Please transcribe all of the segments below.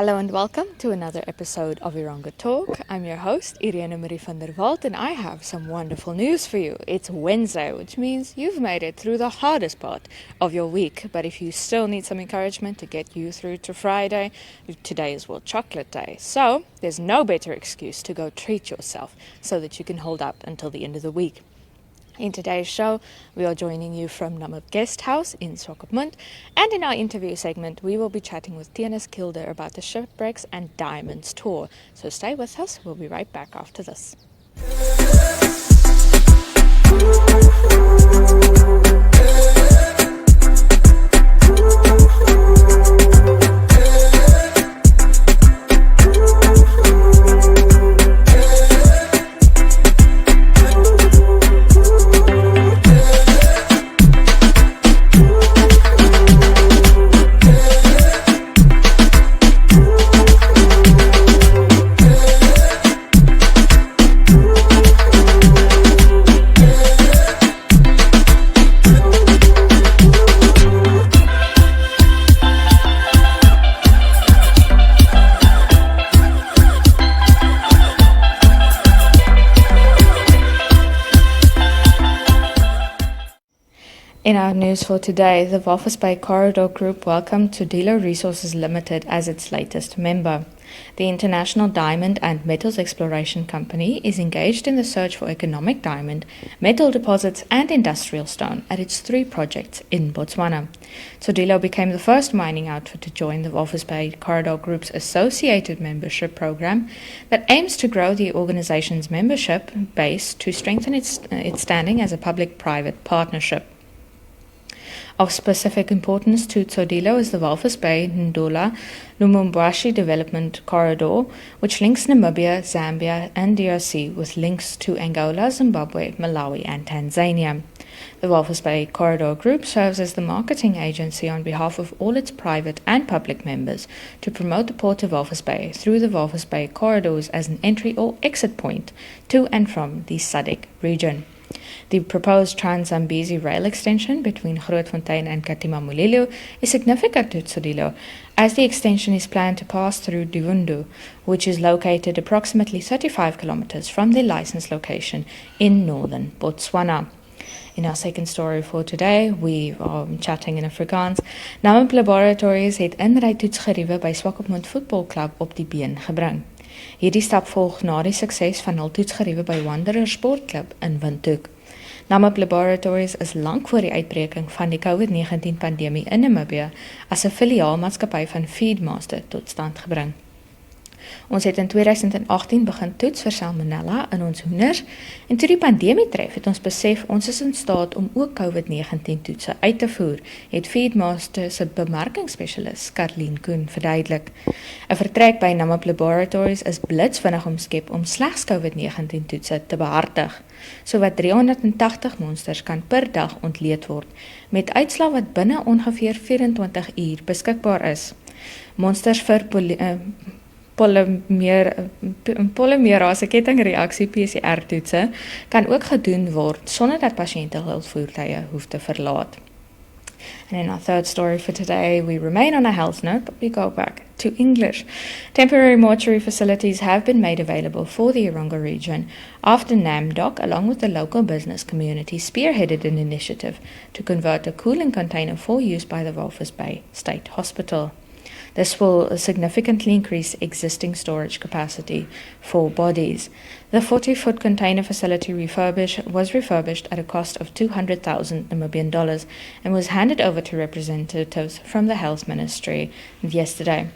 Hello and welcome to another episode of Erongo Talk. I'm your host, Irene Marie van der Walt, and I have some wonderful news for you. It's Wednesday, which means you've made it through the hardest part of your week. But if you still need some encouragement to get you through to Friday, today is World Chocolate Day. So there's no better excuse to go treat yourself so that you can hold up until the end of the week. In today's show, we are joining you from Namib Guesthouse in Swakopmund, and in our interview segment, we will be chatting with Theunis Keulder about the Shipwrecks and Diamonds tour. So stay with us, we'll be right back after this. In our news for today, the Walvis Bay Corridor Group welcomed Theunis Resources Limited as its latest member. The International Diamond and Metals Exploration Company is engaged in the search for economic diamond, metal deposits and industrial stone at its 3 projects in Botswana. Theunis became the first mining outfit to join the Walvis Bay Corridor Group's associated membership program that aims to grow the organization's membership base to strengthen its standing as a public-private partnership. Of specific importance to Theunis is the Walvis Bay Ndola Lubumbashi Development Corridor, which links Namibia, Zambia, and DRC with links to Angola, Zimbabwe, Malawi, and Tanzania. The Walvis Bay Corridor Group serves as the marketing agency on behalf of all its private and public members to promote the Port of Walvis Bay through the Walvis Bay corridors as an entry or exit point to and from the SADC region. The proposed Trans-Zambezi rail extension between Grootfontein and Katima Mulilo is significant to Theunis, as the extension is planned to pass through Divundu, which is located approximately 35 kilometers from the licensed location in northern Botswana. In our second story for today, we are chatting in Afrikaans. Namib Laboratories het inrytoetsgeriewe by Swakopmund voetbalklub op die been gebring. Hierdie stap volg na die sukses van hul toetsgeriewe by Wanderers Sportklub in Windhoek. Namib Laboratories is lank voor die uitbreking van die COVID-19 pandemie in Namibia as 'n filiaalmaatskappy van Feedmaster tot stand gebring. Ons het in 2018 begin toets vir salmonella in ons hoenders en toe die pandemie tref het ons besef ons is in staat om ook COVID-19 toetse uit te voer, het Feedmaster se bemarkingsspesialis Karleen Koen verduidelik. 'n Vertrek by Namib Laboratories is blitsvinnig omskep om slegs COVID-19 toetse te behartig. Sowat 380 monsters kan per dag ontleed word, met uitslae wat binne ongeveer 24 uur beskikbaar is. Monsters vir polymerase kettingreaksie PCR-toetse kan ook gedoen word sonder dat pasiënte hul voertuie hoef te verlaat. And in our third story for today, we remain on a health note, but we go back to English. Temporary mortuary facilities have been made available for the Erongo region after NAMDOC, along with the local business community, spearheaded an initiative to convert a cooling container for use by the Walvis Bay State Hospital. This will significantly increase existing storage capacity for bodies. The 40-foot container facility was refurbished at a cost of 200,000 Namibian dollars and was handed over to representatives from the Health Ministry yesterday.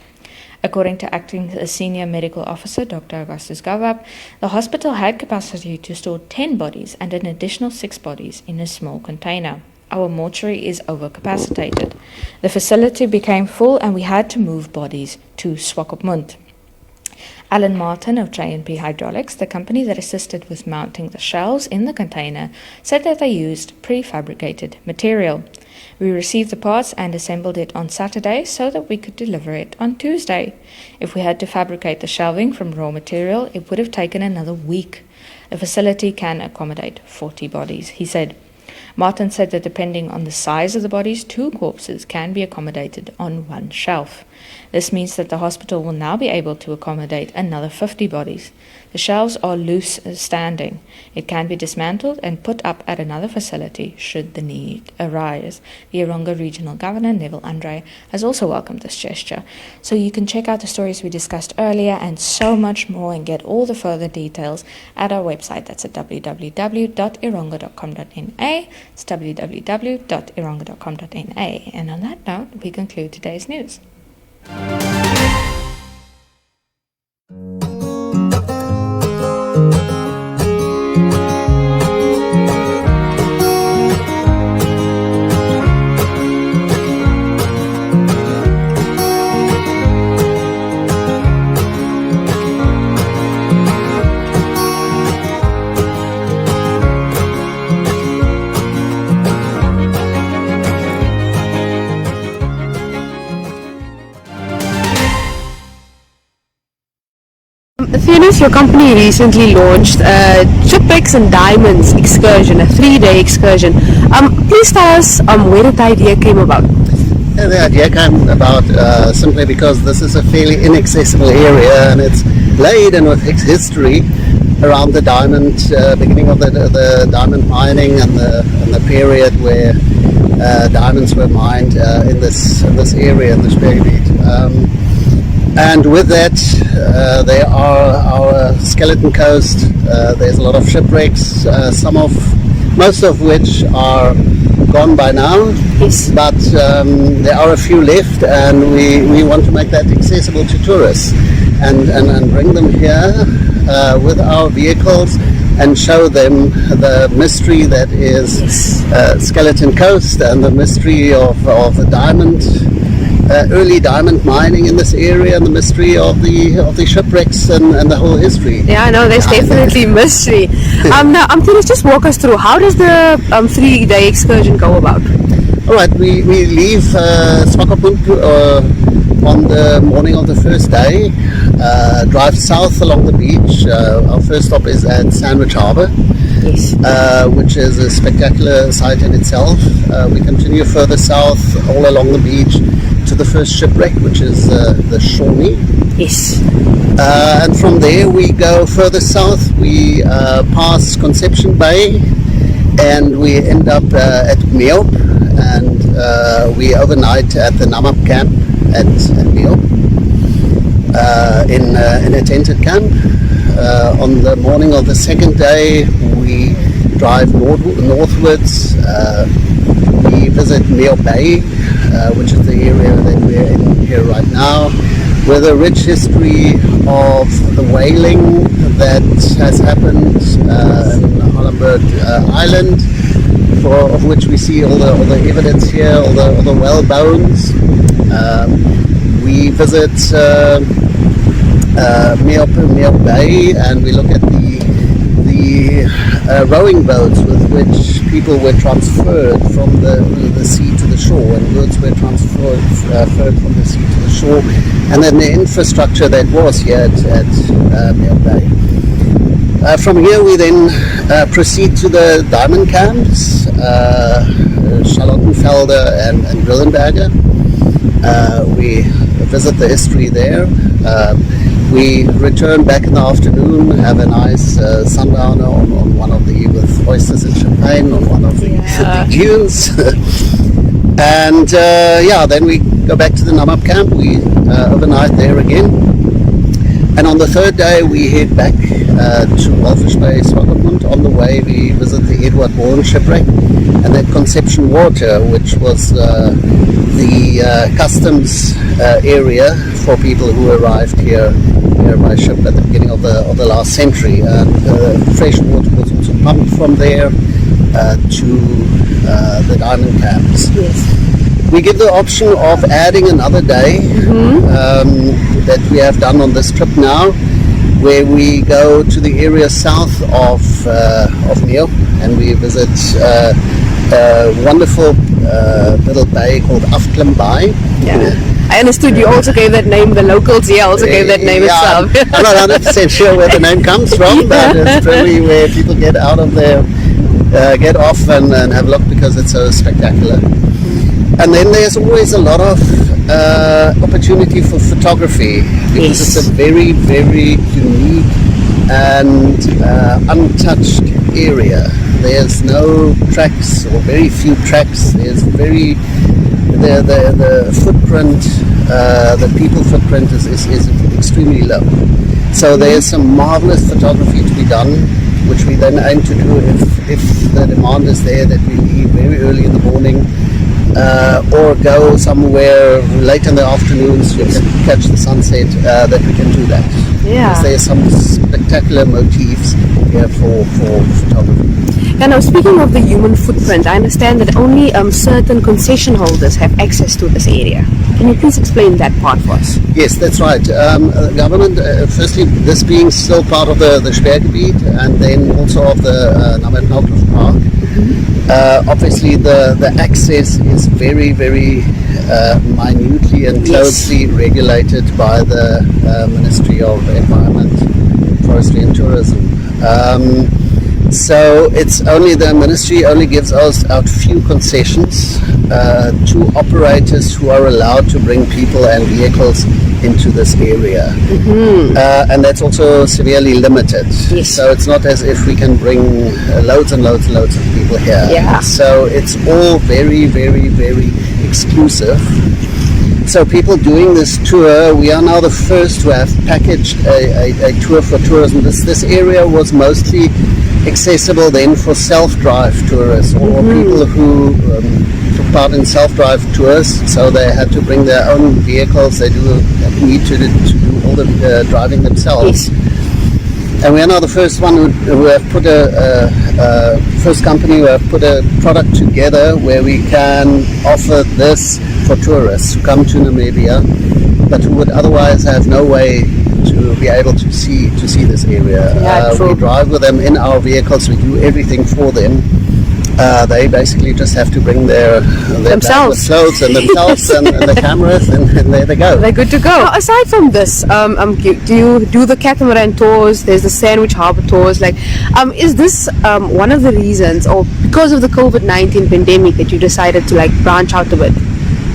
According to Acting Senior Medical Officer Dr. Augustus Gavab, the hospital had capacity to store 10 bodies and an additional 6 bodies in a small container. Our mortuary is overcapacitated. The facility became full and we had to move bodies to Swakopmund. Alan Martin of J&P Hydraulics, the company that assisted with mounting the shelves in the container, said that they used prefabricated material. We received the parts and assembled it on Saturday so that we could deliver it on Tuesday. If we had to fabricate the shelving from raw material, it would have taken another week. The facility can accommodate 40 bodies, he said. Martin said that depending on the size of the bodies, 2 corpses can be accommodated on one shelf. This means that the hospital will now be able to accommodate another 50 bodies. The shelves are loose standing. It can be dismantled and put up at another facility should the need arise. The Erongo Regional Governor, Neville Andre, has also welcomed this gesture. So you can check out the stories we discussed earlier and so much more and get all the further details at our website. That's at www.erongo.com.na. It's www.erongo.com.na. And on that note, we conclude today's news. Theunis, your company recently launched Shipwrecks and Diamonds excursion, a 3-day excursion. Please tell us where the idea came about. The idea came about simply because this is a fairly inaccessible area, and it's laden with history around the diamond, beginning of the diamond mining and the period where diamonds were mined in this area, in this period. And with that, there are our skeleton coast. There's a lot of shipwrecks, most of which are gone by now. Yes. But there are a few left, and we want to make that accessible to tourists and bring them here with our vehicles and show them the mystery that is Skeleton Coast and the mystery of the diamond. Early diamond mining in this area, and the mystery of the shipwrecks and the whole history. Yeah, no, there's definitely mystery. Now, Theunis, just walk us through, how does the 3-day excursion go about? All right, we leave Swakopmund on the morning of the first day, drive south along the beach. Our first stop is at Sandwich Harbour. Yes. Which is a spectacular sight in itself. We continue further south all along the beach to the first shipwreck, which is the Shawnee. Yes. And from there we go further south. We pass Conception Bay, and we end up at Meop, and we overnight at the Namib camp at Meop in a tented camp. On the morning of the second day, we drive northwards. We visit Meop Bay, which is the area that we're in here right now, with a rich history of the whaling that has happened in Hollenberg Island, of which we see all the evidence here, all the whale bones. We visit Meop Bay, and we look at the rowing boats with which people were transferred from the sea to the shore, and goods were transferred from the sea to the shore, and then the infrastructure that was here at Meop Bay. From here we then proceed to the diamond camps, Charlottenfelder and Grillenberger. We visit the history there. We return back in the afternoon, have a nice sundowner on one of with oysters and champagne on one of the dunes. And then we go back to the Namib camp. We overnight there again. And on the third day we head back to Walfish Bay, Swakopmund. On the way we visit the Edward Bourne shipwreck and then Conception Water, which was the customs area for people who arrived here by ship at the beginning of the last century. And fresh water was also pumped from there to the diamond camps. Yes. We give the option of adding another day that we have done on this trip now, where we go to the area south of Meop, and we visit a wonderful little bay called Afklim Bay. Yeah. I understood you also gave that name, the locals here also gave that name itself. I'm not 100% sure where the name comes from, but it's really where people get out of their, get off and have a look, because it's so spectacular. And then there's always a lot of opportunity for photography, because it's a very, very unique and untouched area. There's no tracks, or very few tracks. There's the footprint, the people footprint is extremely low. So there's some marvelous photography to be done, which we then aim to do if the demand is there, that we leave very early in the morning, or go somewhere late in the afternoons to catch the sunset, that we can do that. Yeah. Because there's some spectacular motifs here for photography. And now, speaking of the human footprint, I understand that only certain concession holders have access to this area. Can you please explain that part for us? Yes, that's right. Government, firstly, this being still part of the Sperrgebiet, and then also of the Namib Park. Obviously, the access is very, very minutely and closely regulated by the Ministry of Environment, Forestry and Tourism. So it's only the ministry only gives us out few concessions to operators who are allowed to bring people and vehicles into this area, and that's also severely limited. Yes. So it's not as if we can bring loads and loads and loads of people here. Yeah. So it's all very, very, very exclusive. So people doing this tour, we are now the first to have packaged a tour for tourism. This area was mostly accessible then for self-drive tourists, or people who took part in self-drive tours, so they had to bring their own vehicles. They need to do all the driving themselves. Yes. And we are now the first one who have put first company who have put a product together where we can offer this for tourists who come to Namibia, but who would otherwise have no way to be able to see this area. We drive with them in our vehicles. We do everything for them. They basically just have to bring their themselves, clothes and themselves and the cameras, and there they go. They're good to go. Now, aside from this, do you do the catamaran tours? There's the Sandwich Harbour tours. Is this one of the reasons, or because of the COVID-19 pandemic, that you decided to branch out a bit?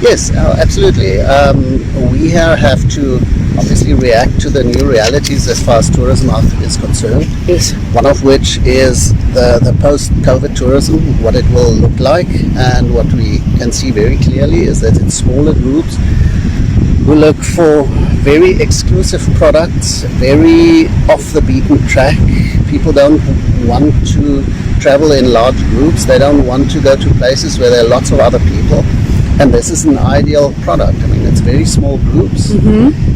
Yes, absolutely. We have to obviously react to the new realities as far as tourism is concerned. Yes. One of which is the post-COVID tourism, what it will look like, and what we can see very clearly is that it's smaller groups who look for very exclusive products, very off the beaten track. People don't want to travel in large groups. They don't want to go to places where there are lots of other people. And this is an ideal product. I mean, it's very small groups.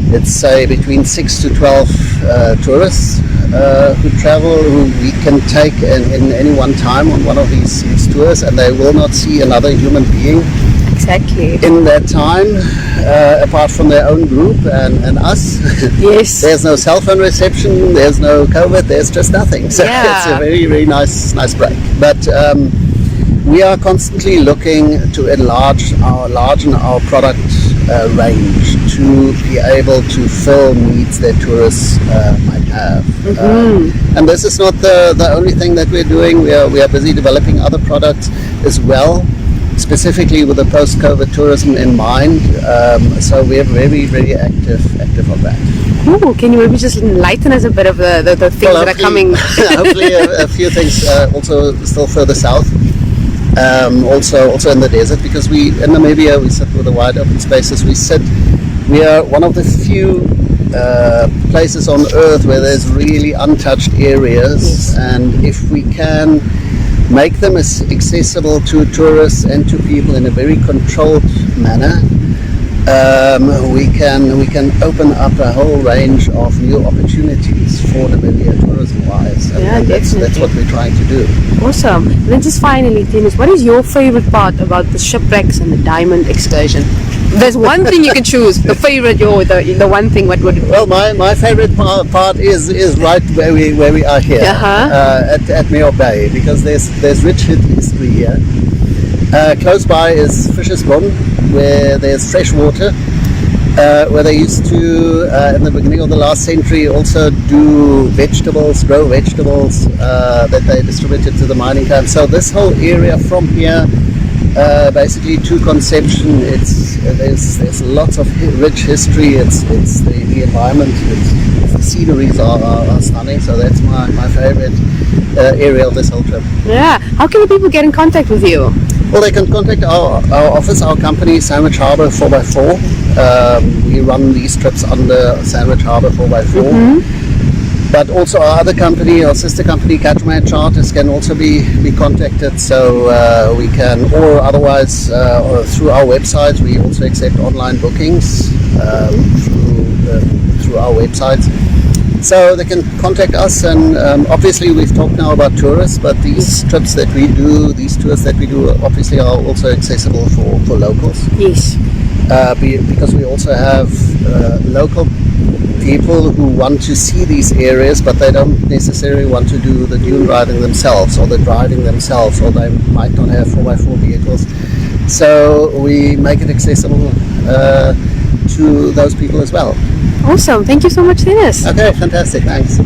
It's say between 6 to 12 tourists who travel, who we can take in any one time on one of these tours, and they will not see another human being Exactly. in that time, apart from their own group and us. Yes. There's no cell phone reception, there's no COVID, there's just nothing. So it's a very, very nice break. But we are constantly looking to enlargen our product range to be able to fill needs that tourists might have. And this is not the only thing that we're doing. We are busy developing other products as well, specifically with the post-COVID tourism in mind. So we're very, very active on that. Ooh, can you maybe just enlighten us a bit of the things that are coming? Hopefully a few things also still further south. Also in the desert, because in Namibia we sit with the wide open spaces. We are one of the few places on earth where there's really untouched areas, and if we can make them as accessible to tourists and to people in a very controlled manner, we can open up a whole range of new opportunities for Namibia tourism-wise, and that's what we're trying to do. Awesome. And then just finally, Theunis, what is your favorite part about the Shipwrecks and the Diamond excursion? There's one thing you can choose, the favorite, the one thing. What would it be? Well, my favorite part is right where we are here at Mayo Bay, because there's rich history here. Close by is Fishersbron, where there's fresh water, where they used to, in the beginning of the last century, also grow vegetables that they distributed to the mining camp. So this whole area from here basically to conception. There's lots of rich history. It's the environment. The sceneries are stunning. So that's my favorite area of this whole trip. Yeah. How can the people get in contact with you? Well, they can contact our office, our company, Sandwich Harbour 4x4. We run these trips under Sandwich Harbour 4x4. But also our other company, our sister company, Catamaran Charters, can also be contacted. So we can, or otherwise or through our website, we also accept online bookings through our website. So they can contact us, and obviously we've talked now about tourists, but these trips that we do, these tours that we do, obviously are also accessible for locals. Yes. Because we also have local people who want to see these areas, but they don't necessarily want to do the dune riding themselves or the driving themselves, or they might not have 4x4 vehicles. So we make it accessible to those people as well. Awesome. Thank you so much, Theunis. Okay, fantastic. Thanks.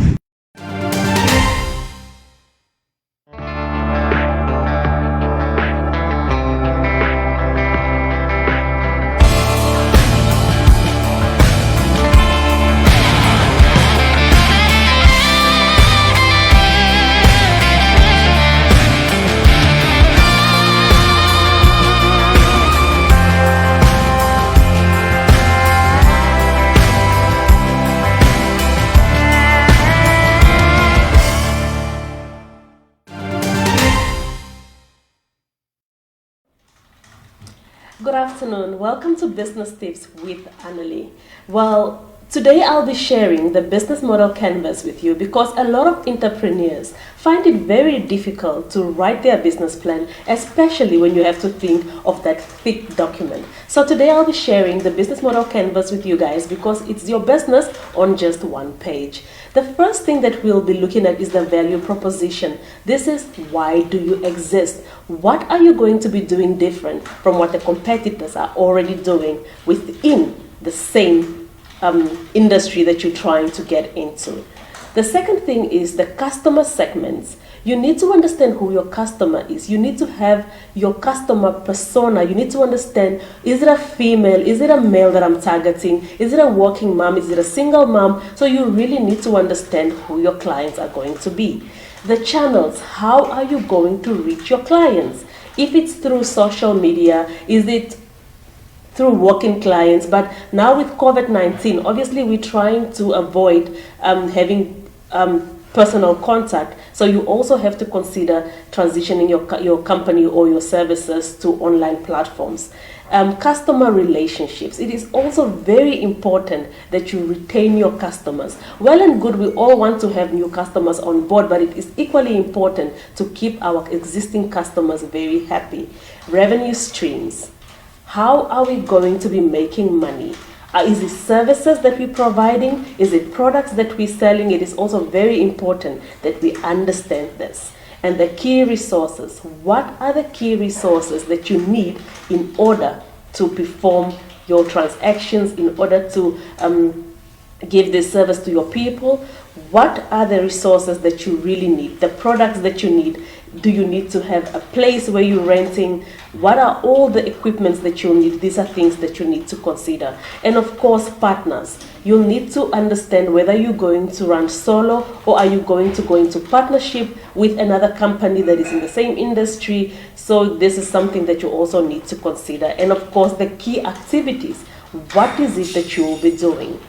Good afternoon. Welcome to Business Tips with Annalie. Well, today I'll be sharing the business model canvas with you because a lot of entrepreneurs find it very difficult to write their business plan, especially when you have to think of that thick document. So today I'll be sharing the business model canvas with you guys because it's your business on just one page. The first thing that we'll be looking at is the value proposition. This is why do you exist? What are you going to be doing different from what the competitors are already doing within the same industry that you're trying to get into? The second thing is the customer segments. You need to understand who your customer is. You need to have your customer persona. You need to understand, is it a female? Is it a male that I'm targeting? Is it a working mom? Is it a single mom? So you really need to understand who your clients are going to be. The channels, how are you going to reach your clients? If it's through social media, is it through walk-in clients? But now with COVID-19, obviously we're trying to avoid having personal contact. So you also have to consider transitioning your company or your services to online platforms. Customer relationships. It is also very important that you retain your customers. Well and good, we all want to have new customers on board, but it is equally important to keep our existing customers very happy. Revenue streams. How are we going to be making money? Is it services that we're providing? Is it products that we're selling? It is also very important that we understand this. And the key resources. What are the key resources that you need in order to perform your transactions, in order to give this service to your people? What are the resources that you really need? The products that you need. Do you need to have a place where you're renting? What are all the equipments that you need? These are things that you need to consider. And of course, partners. You'll need to understand whether you're going to run solo or are you going to go into partnership with another company that is in the same industry. So this is something that you also need to consider. And of course, the key activities. What is it that you will be doing?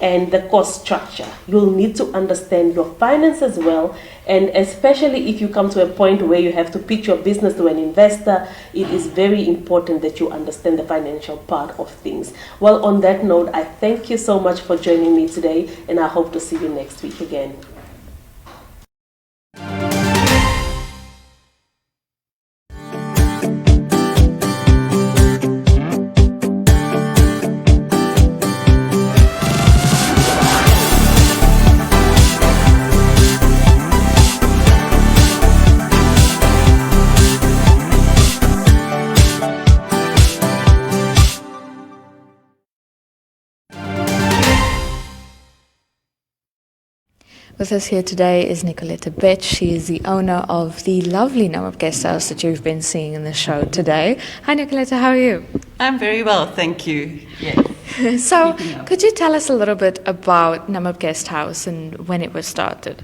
And the cost structure. You'll need to understand your finances well, and especially if you come to a point where you have to pitch your business to an investor, it is very important that you understand the financial part of things. Well, on that note, I thank you so much for joining me today, and I hope to see you next week again. With us here today is Nicoletta Betch. She is the owner of the lovely Namib Guesthouse that you've been seeing in the show today. Hi Nicoletta, how are you? I'm very well, thank you. Yes. So, could you tell us a little bit about Namib Guesthouse and when it was started?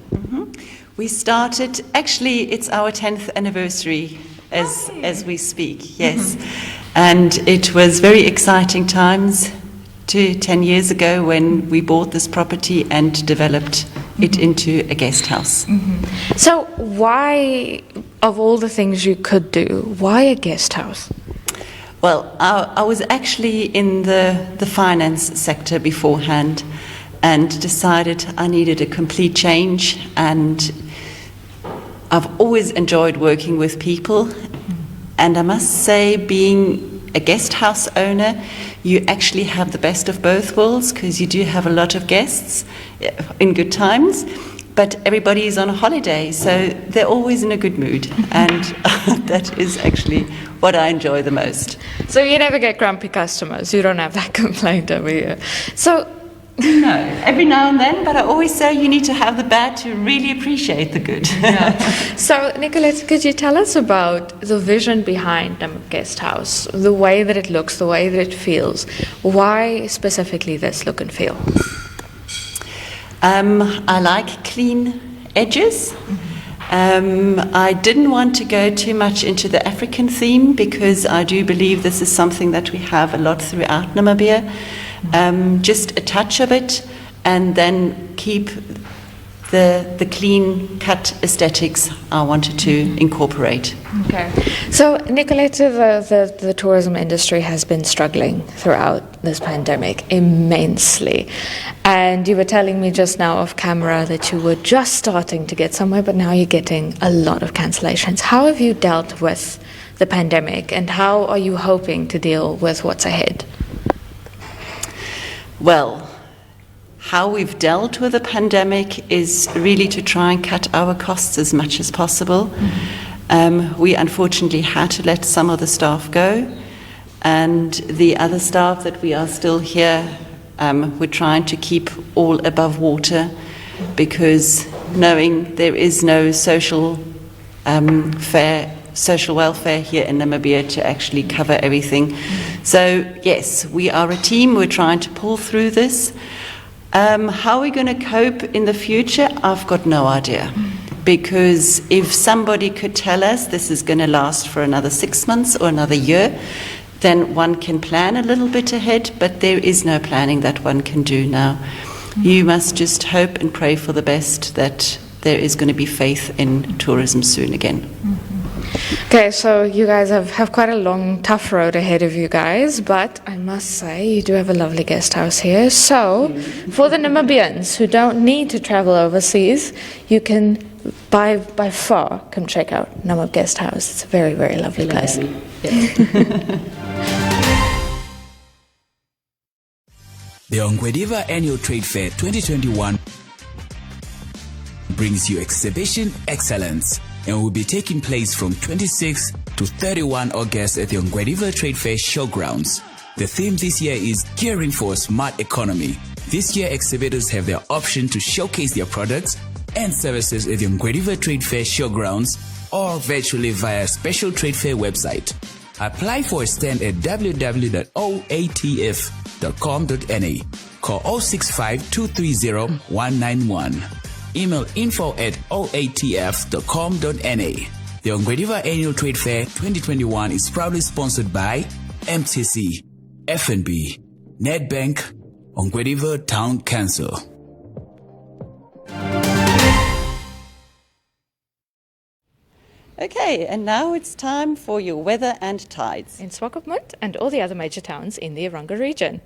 We started, actually it's our 10th anniversary as we speak, yes. And it was very exciting times 10 years ago when we bought this property and developed it into a guest house. So why, of all the things you could do, why a guest house? Well, I was actually in the finance sector beforehand and decided I needed a complete change, and I've always enjoyed working with people, and I must say, being a guest house owner, you actually have the best of both worlds, because you do have a lot of guests in good times, but everybody is on a holiday, so they're always in a good mood, and that is actually what I enjoy the most. So you never get grumpy customers, you don't have that complaint over here. So no, every now and then, but I always say you need to have the bad to really appreciate the good. So, Nicolette, could you tell us about the vision behind Namib Guesthouse, the way that it looks, the way that it feels? Why specifically this look and feel? I like clean edges. I didn't want to go too much into the African theme because I do believe this is something that we have a lot throughout Namibia. Just a touch of it, and then keep the clean cut aesthetics I wanted to incorporate. Okay. So, Nicoletta, the tourism industry has been struggling throughout this pandemic immensely. And you were telling me just now off camera that you were just starting to get somewhere, but now you're getting a lot of cancellations. How have you dealt with the pandemic, and how are you hoping to deal with what's ahead? Well, how we've dealt with the pandemic is really to try and cut our costs as much as possible. We unfortunately had to let some of the staff go, and the other staff that we are still here, we're trying to keep all above water, because knowing there is no social welfare here in Namibia to actually cover everything. So yes, we are a team, we're trying to pull through this. How are we going to cope in the future? I've got no idea, because if somebody could tell us this is going to last for another 6 months or another year, then one can plan a little bit ahead, but there is no planning that one can do now. You must just hope and pray for the best, that there is going to be faith in tourism soon again. Okay, so you guys have quite a long, tough road ahead of you guys, but I must say you do have a lovely guest house here. So, for the Namibians who don't need to travel overseas, you can by far come check out Namib Guesthouse. It's a very, very lovely place. The Ongwediva Annual Trade Fair 2021 brings you exhibition excellence and will be taking place from 26 to 31 August at the Ongwediva Trade Fair Showgrounds. The theme this year is Gearing for a Smart Economy. This year, exhibitors have their option to showcase their products and services at the Ongwediva Trade Fair Showgrounds or virtually via a special trade fair website. Apply for a stand at www.oatf.com.na. Call 065 230 191. Email info@oatf.com.na. The Ongwediva Annual Trade Fair 2021 is proudly sponsored by MTC, FNB, Nedbank, Ongwediva Town Council. Okay, and now it's time for your weather and tides. In Swakopmund and all the other major towns in the Erongo region.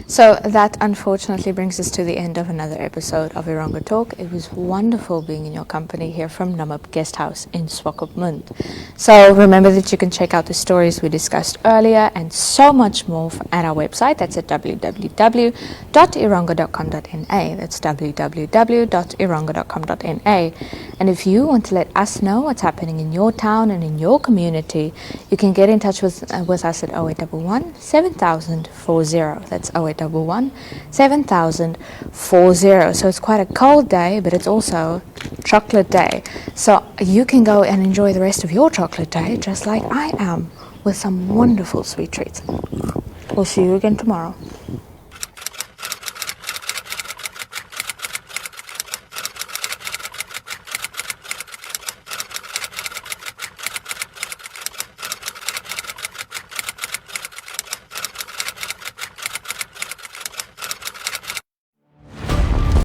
So that unfortunately brings us to the end of another episode of Erongo Talk. It was wonderful being in your company here from Namib Guesthouse in Swakopmund. So remember that you can check out the stories we discussed earlier and so much more at our website. That's at www.erongo.com.na. That's www.erongo.com.na. And if you want to let us know what's happening in your town and in your community, you can get in touch with us at 0811 7000 40. That's 0811 7000 40. So it's quite a cold day, but it's also chocolate day. So you can go and enjoy the rest of your chocolate day just like I am, with some wonderful sweet treats. We'll see you again tomorrow.